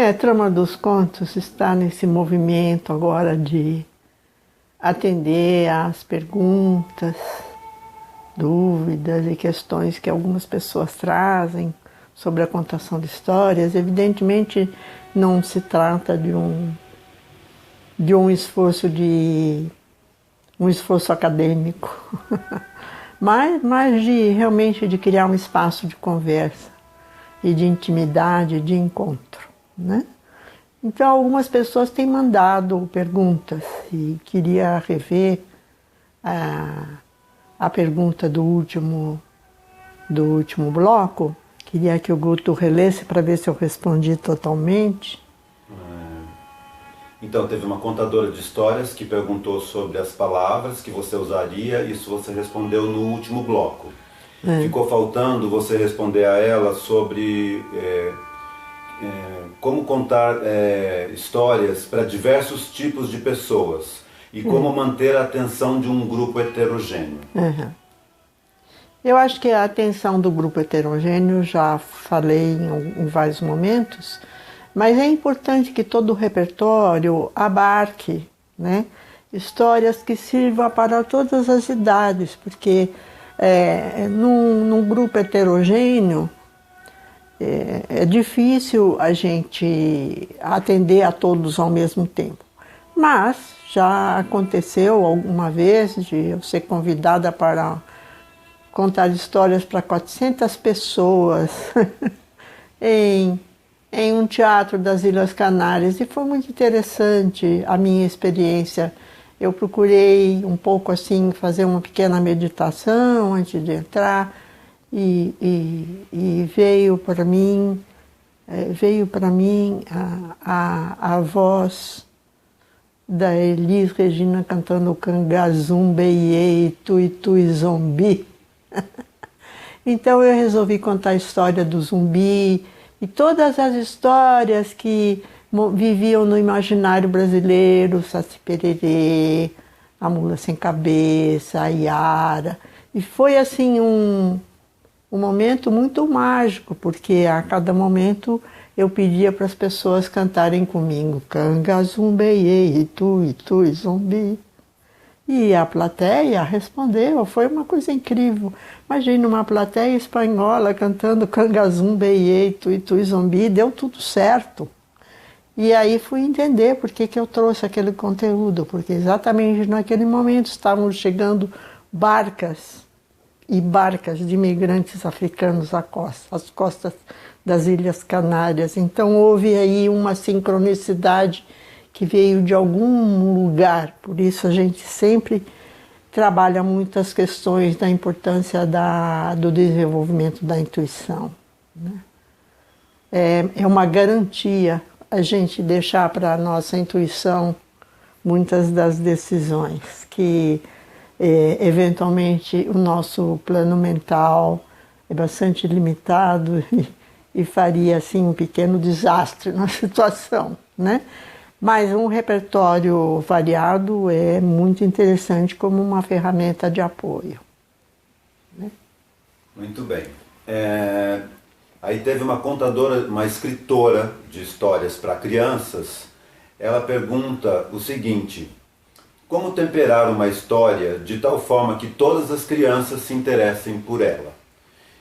A Trama dos Contos está nesse movimento agora de atender às perguntas, dúvidas e questões que algumas pessoas trazem sobre a contação de histórias. Evidentemente, não se trata de um esforço acadêmico, mas realmente de criar um espaço de conversa e de intimidade, de encontro, né? Então, algumas pessoas têm mandado perguntas e queria rever a pergunta do último bloco. Queria que o Guto relesse para ver se eu respondi totalmente. Então, teve uma contadora de histórias que perguntou sobre as palavras que você usaria, isso você respondeu no último bloco. Ficou faltando você responder a ela sobre como contar histórias para diversos tipos de pessoas e como manter a atenção de um grupo heterogêneo. Eu acho que a atenção do grupo heterogêneo já falei em vários momentos, mas é importante que todo o repertório abarque, né, histórias que sirvam para todas as idades, porque num grupo heterogêneo é difícil a gente atender a todos ao mesmo tempo. Mas já aconteceu alguma vez de eu ser convidada para contar histórias para 400 pessoas em um teatro das Ilhas Canárias, e foi muito interessante a minha experiência. Eu procurei um pouco assim fazer uma pequena meditação antes de entrar e veio para mim a voz da Elis Regina cantando Cangazum, Beiei, Tui Tui Zombi. Então eu resolvi contar a história do zumbi e todas as histórias que viviam no imaginário brasileiro, Saci Pererê, a Mula Sem Cabeça, a Iara. E foi assim um momento muito mágico, porque a cada momento eu pedia para as pessoas cantarem comigo Cangazum, Beiei, Tui Tui Zombi. E a plateia respondeu, foi uma coisa incrível. Imagina uma plateia espanhola cantando Cangazum, Beiei, Tui Tui Zombi, deu tudo certo. E aí fui entender por que eu trouxe aquele conteúdo, porque exatamente naquele momento estavam chegando barcas e barcas de imigrantes africanos às costas das Ilhas Canárias. Então houve aí uma sincronicidade que veio de algum lugar. Por isso a gente sempre trabalha muito as questões da importância do desenvolvimento da intuição, né? É uma garantia a gente deixar para a nossa intuição muitas das decisões, que eventualmente o nosso plano mental é bastante limitado e faria assim um pequeno desastre na situação, né? Mas um repertório variado é muito interessante como uma ferramenta de apoio, né? Muito bem. Aí teve uma escritora de histórias para crianças. Ela pergunta o seguinte: como temperar uma história de tal forma que todas as crianças se interessem por ela?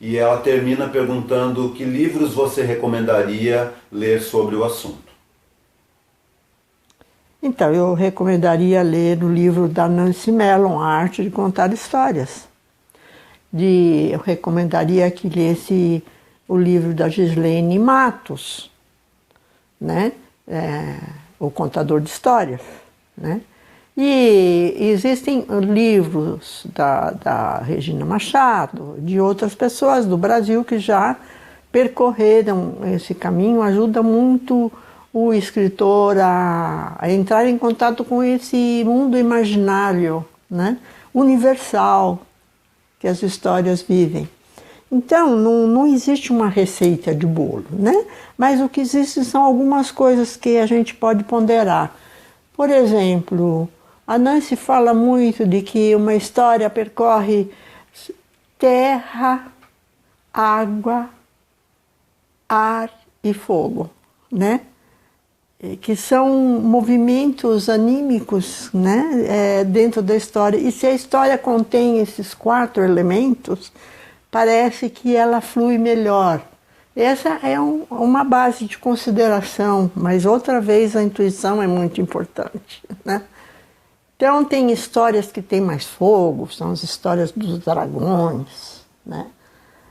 E ela termina perguntando que livros você recomendaria ler sobre o assunto. Então, eu recomendaria ler o livro da Nancy Mellon, A Arte de Contar Histórias. Eu recomendaria que lesse o livro da Gislene Matos, né? O Contador de Histórias, né? E existem livros da Regina Machado, de outras pessoas do Brasil que já percorreram esse caminho. Ajuda muito o escritor a entrar em contato com esse mundo imaginário, né, universal, que as histórias vivem. Então, não existe uma receita de bolo, né? Mas o que existe são algumas coisas que a gente pode ponderar. Por exemplo, a Nancy fala muito de que uma história percorre terra, água, ar e fogo, né? que são movimentos anímicos, né, dentro da história. E se a história contém esses 4 elementos, parece que ela flui melhor. Essa é uma base de consideração, mas outra vez a intuição é muito importante, né? Então tem histórias que têm mais fogo, são as histórias dos dragões, né?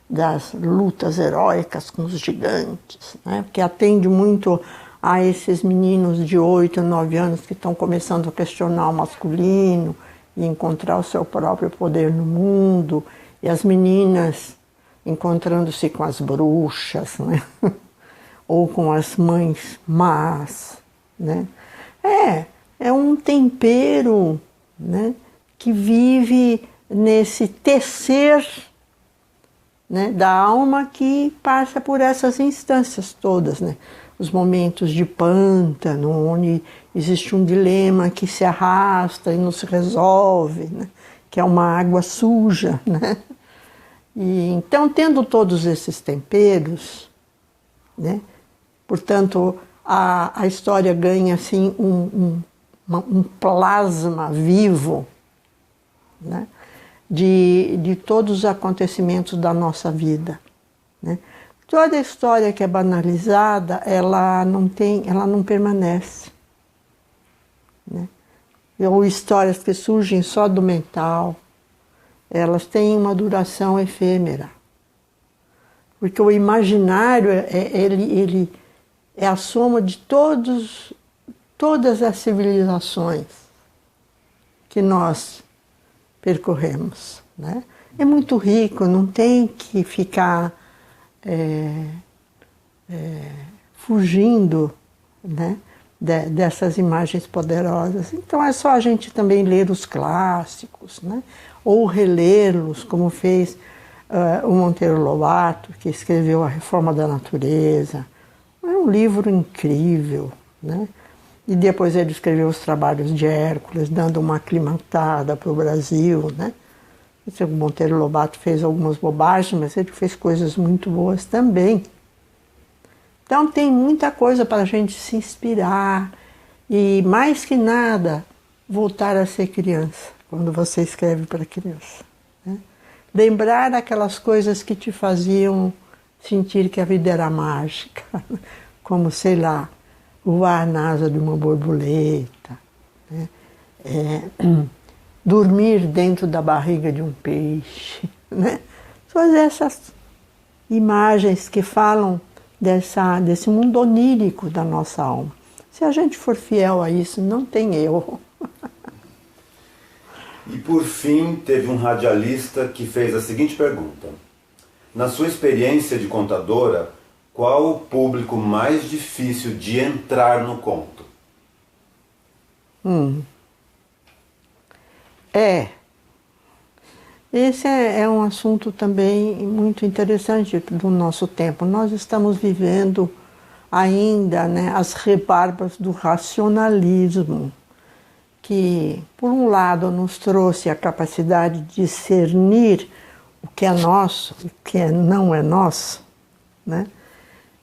Das lutas heróicas com os gigantes, né? Que atende muito a esses meninos de 8, 9 anos que estão começando a questionar o masculino e encontrar o seu próprio poder no mundo, e as meninas encontrando-se com as bruxas, né? Ou com as mães más, né? É um tempero, né, que vive nesse tecer, né, da alma, que passa por essas instâncias todas, né? Os momentos de pântano, onde existe um dilema que se arrasta e não se resolve, né? Que é uma água suja, né? E, então, tendo todos esses temperos, né, portanto, a história ganha assim um plasma vivo, né, de todos os acontecimentos da nossa vida, né? Toda história que é banalizada, ela não permanece, né? Ou histórias que surgem só do mental, elas têm uma duração efêmera. Porque o imaginário ele é a soma de todas as civilizações que nós percorremos, né? É muito rico, não tem que ficar fugindo, né, dessas imagens poderosas. Então é só a gente também ler os clássicos, né? Ou relê-los, como fez o Monteiro Lobato, que escreveu A Reforma da Natureza. É um livro incrível, né? E depois ele escreveu os Trabalhos de Hércules, dando uma aclimatada para o Brasil, né? O Monteiro Lobato fez algumas bobagens, mas ele fez coisas muito boas também. Então tem muita coisa para a gente se inspirar e, mais que nada, voltar a ser criança, quando você escreve para criança, né? Lembrar aquelas coisas que te faziam sentir que a vida era mágica, como, sei lá, voar na asa de uma borboleta, né? Dormir dentro da barriga de um peixe, né? Todas essas imagens que falam desse mundo onírico da nossa alma. Se a gente for fiel a isso, não tem erro. E por fim, teve um radialista que fez a seguinte pergunta: na sua experiência de contadora, qual o público mais difícil de entrar no conto? Esse é um assunto também muito interessante do nosso tempo. Nós estamos vivendo ainda, né, as rebarbas do racionalismo, que, por um lado, nos trouxe a capacidade de discernir o que é nosso e o que não é nosso, né?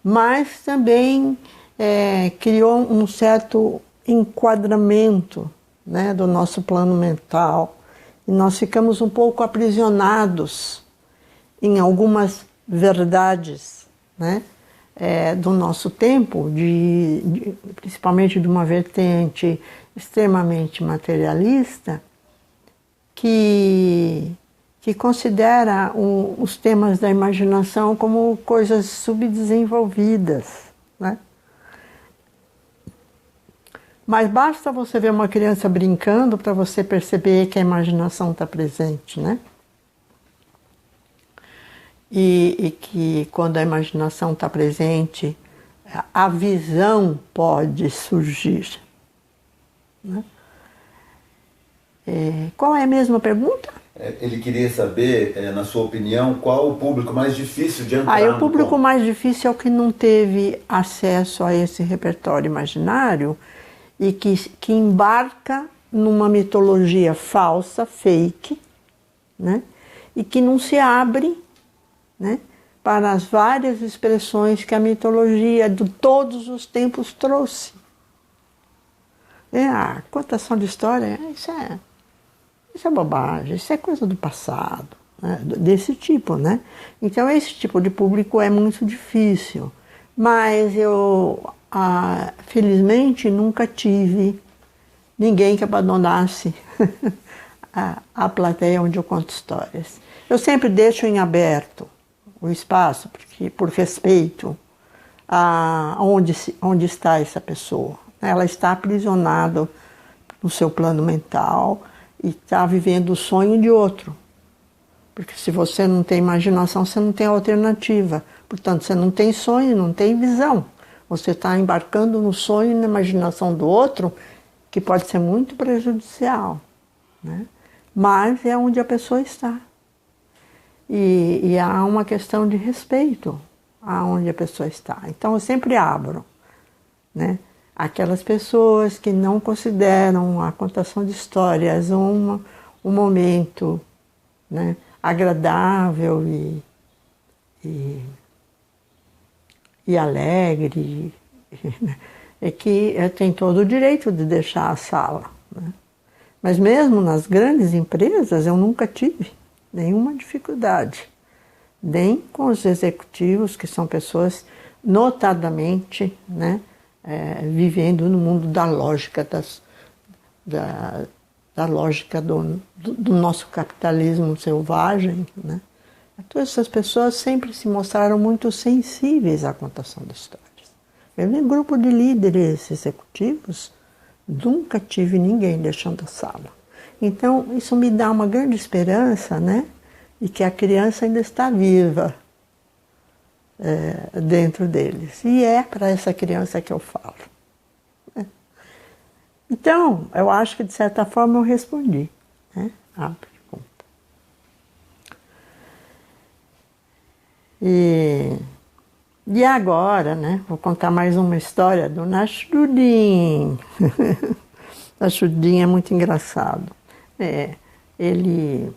Mas também criou um certo enquadramento, né, do nosso plano mental, e nós ficamos um pouco aprisionados em algumas verdades, né, do nosso tempo, principalmente de uma vertente extremamente materialista, que considera os temas da imaginação como coisas subdesenvolvidas, né? Mas basta você ver uma criança brincando para você perceber que a imaginação está presente, né? E que quando a imaginação está presente, a visão pode surgir, né? Qual é a mesma pergunta? Ele queria saber, na sua opinião, qual o público mais difícil de entrar no conto? O público mais difícil é o que não teve acesso a esse repertório imaginário e que embarca numa mitologia falsa, fake, né? E que não se abre, né, para as várias expressões que a mitologia de todos os tempos trouxe, A contação de história, isso é bobagem, isso é coisa do passado, né? Desse tipo, né? Então esse tipo de público é muito difícil, mas eu, felizmente, nunca tive ninguém que abandonasse a plateia onde eu conto histórias. Eu sempre deixo em aberto o espaço, porque, por respeito a onde está essa pessoa. Ela está aprisionada no seu plano mental e está vivendo o sonho de outro. Porque se você não tem imaginação, você não tem alternativa. Portanto, você não tem sonho, não tem visão. Você está embarcando no sonho e na imaginação do outro, que pode ser muito prejudicial, né? Mas é onde a pessoa está. E há uma questão de respeito aonde a pessoa está. Então eu sempre abro, né? Aquelas pessoas que não consideram a contação de histórias um momento, né, agradável e alegre, é que tem todo o direito de deixar a sala, né? Mas mesmo nas grandes empresas eu nunca tive nenhuma dificuldade, nem com os executivos, que são pessoas notadamente, né, vivendo no mundo da lógica, da lógica do nosso capitalismo selvagem, né? Então essas pessoas sempre se mostraram muito sensíveis à contação de histórias. Eu, em grupo de líderes executivos, nunca tive ninguém deixando a sala. Então isso me dá uma grande esperança, né, de que a criança ainda está viva dentro deles. E é para essa criança que eu falo, né? Então, eu acho que de certa forma eu respondi, né, à pergunta. E agora, né, vou contar mais uma história do Nasruddin. Nasruddin é muito engraçado. Ele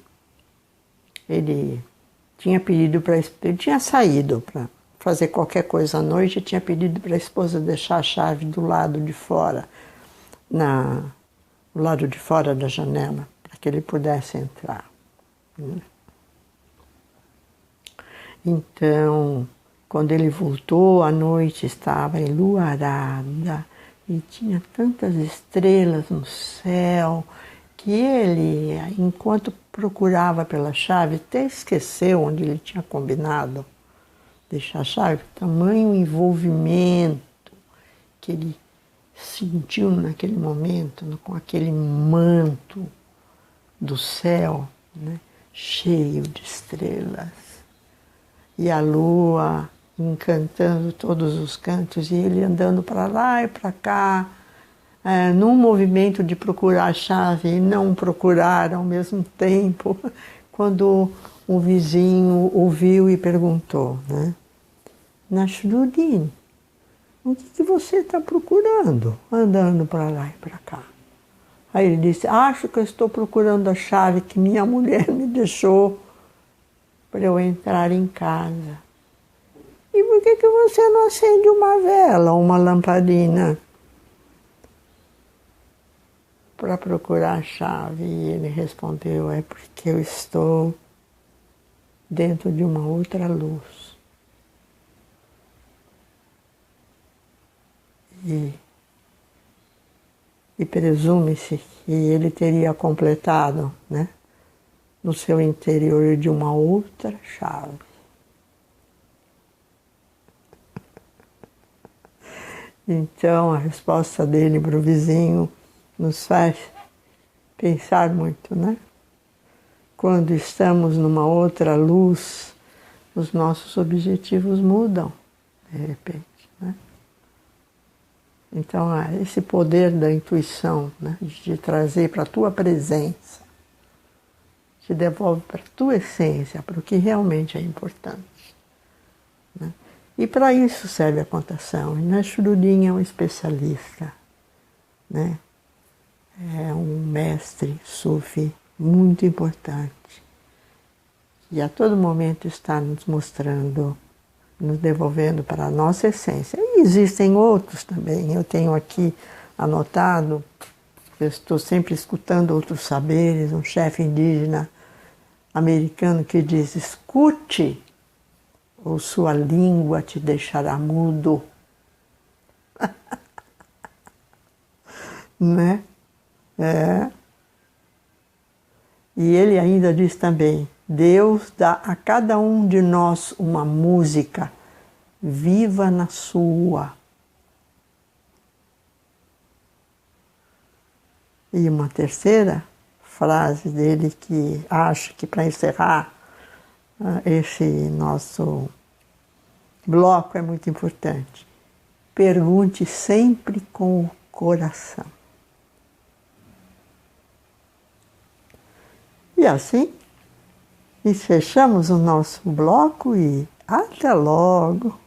tinha pedido ele tinha saído para fazer qualquer coisa à noite e tinha pedido para a esposa deixar a chave do lado de fora, do lado de fora da janela, para que ele pudesse entrar, né? Então, quando ele voltou, a noite estava enluarada e tinha tantas estrelas no céu que ele, enquanto procurava pela chave, até esqueceu onde ele tinha combinado deixar a chave. Tamanho envolvimento que ele sentiu naquele momento, com aquele manto do céu, né, cheio de estrelas. E a lua encantando todos os cantos, e ele andando para lá e para cá, num movimento de procurar a chave e não procurar ao mesmo tempo, quando o vizinho ouviu e perguntou, né, Nasruddin, o que você está procurando, andando para lá e para cá? Aí ele disse, acho que eu estou procurando a chave que minha mulher me deixou para eu entrar em casa. E por que você não acende uma vela, uma lamparina, para procurar a chave? E ele respondeu, é porque eu estou dentro de uma outra luz. E presume-se que ele teria completado, né, no seu interior de uma outra chave. Então a resposta dele para o vizinho nos faz pensar muito, né? Quando estamos numa outra luz, os nossos objetivos mudam, de repente, né? Então, esse poder da intuição, né, de trazer para a tua presença, te devolve para a tua essência, para o que realmente é importante, né? E para isso serve a contação. E Nasruddin é um especialista, né? É um mestre sufi muito importante, e a todo momento está nos mostrando, nos devolvendo para a nossa essência. E existem outros também. Eu tenho aqui anotado. Eu estou sempre escutando outros saberes, um chefe indígena americano que diz: escute, ou sua língua te deixará mudo. Né? É. E ele ainda diz também: Deus dá a cada um de nós uma música, viva na sua. E uma terceira frase dele que acho que para encerrar esse nosso bloco é muito importante. Pergunte sempre com o coração. E assim, fechamos o nosso bloco e até logo!